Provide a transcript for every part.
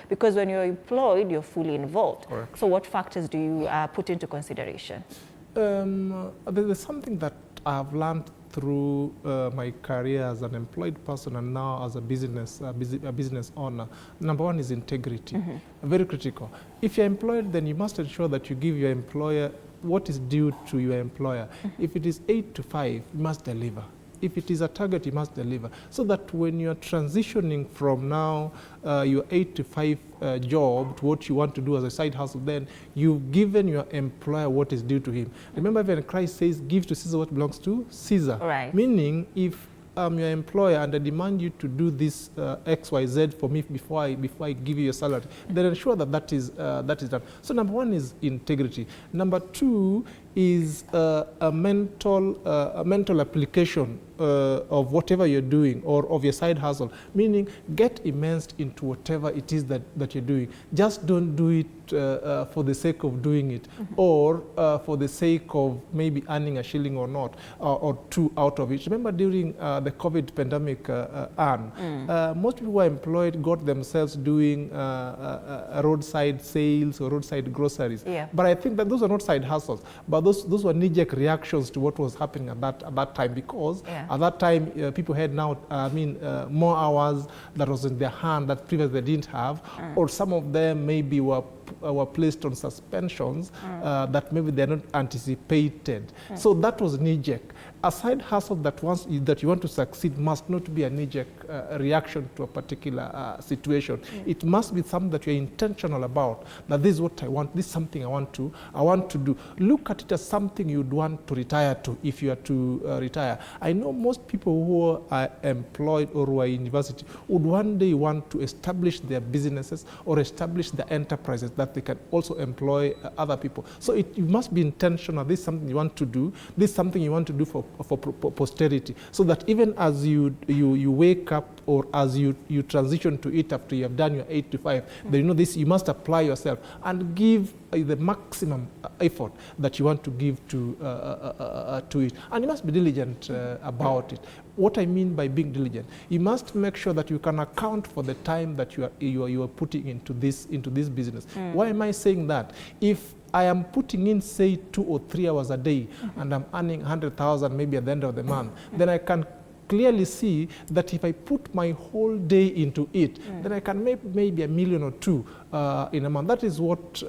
Because when you're employed, you're fully involved. Correct. So what factors do you put into consideration? There's something that I've learned through my career as an employed person and now as a business owner. Number one is integrity, very critical. If you're employed, then you must ensure that you give your employer what is due to your employer. If it is 8 to 5, you must deliver. If it is a target, you must deliver. So that when you're transitioning from now your 8 to 5 job to what you want to do as a side hustle, then you've given your employer what is due to him. Remember, when Christ says, give to Caesar what belongs to Caesar. Right. Meaning, if I'm your employer and I demand you to do this X, Y, Z for me before I give you your salary, then ensure that that is done. So number one is integrity. Number two is a mental application of whatever you're doing or of your side hustle, meaning get immersed into whatever it is that you're doing. Just don't do it for the sake of doing it or for the sake of maybe earning a shilling or not, or two out of it. Remember during the COVID pandemic, most people who are employed got themselves doing roadside sales or roadside groceries. Yeah. But I think that those are not side hustles, but those were knee-jerk reactions to what was happening at that time, because at that time people had more hours that was in their hand that previously they didn't have, or some of them maybe were placed on suspensions that maybe they're not anticipated. So that was knee-jerk. A side hustle that you want to succeed must not be a knee-jerk reaction to a particular situation. It must be something that you're intentional about, that this is what I want, this is something I want to do. Look at it as something you'd want to retire to if you are to retire. I know most people who are employed or who are in university would one day want to establish their businesses or establish their enterprises that they can also employ other people. So you must be intentional. This is something you want to do. This is something you want to do for posterity, so that even as you wake up or as you transition to it after you have done your 8 to 5, then you know this, you must apply yourself and give the maximum effort that you want to give to it, and you must be diligent about it. What I mean by being diligent, you must make sure that you can account for the time that you are putting into this business. Why am I saying that? If I am putting in, say, 2 or 3 hours a day, and I'm earning 100,000 maybe at the end of the month, then I can clearly see that if I put my whole day into it, then I can make maybe $1 million or 2 in a month. That is what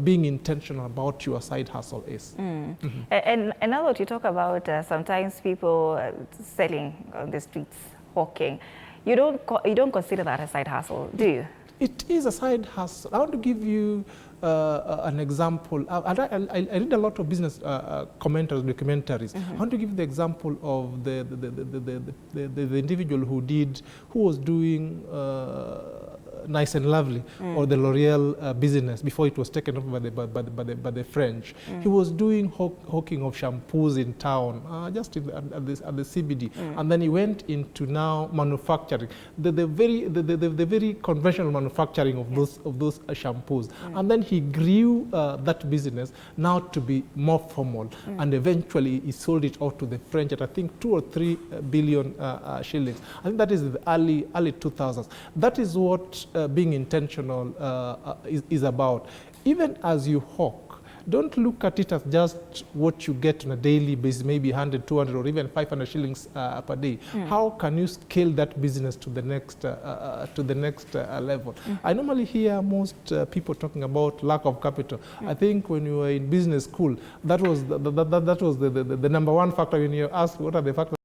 being intentional about your side hustle is. And now that you talk about sometimes people selling on the streets, hawking, you don't consider that a side hustle, do you? It is a side hustle. I want to give you an example. I read a lot of business documentaries. I want to give the example of the individual who was doing Nice and Lovely, or the L'Oreal business before it was taken over by the French. He was doing hawking of shampoos in town, just at the CBD, and then he went into now manufacturing, the very conventional manufacturing of those shampoos, and then he grew that business now to be more formal, and eventually he sold it out to the French at I think 2 or 3 billion shillings. I think that is the early 2000s. That is what being intentional is about. Even as you hawk, don't look at it as just what you get on a daily basis, maybe 100, 200, or even 500 shillings per day. How can you scale that business to the next level? I normally hear most people talking about lack of capital. I think when you were in business school, that was the number one factor when you ask what are the factors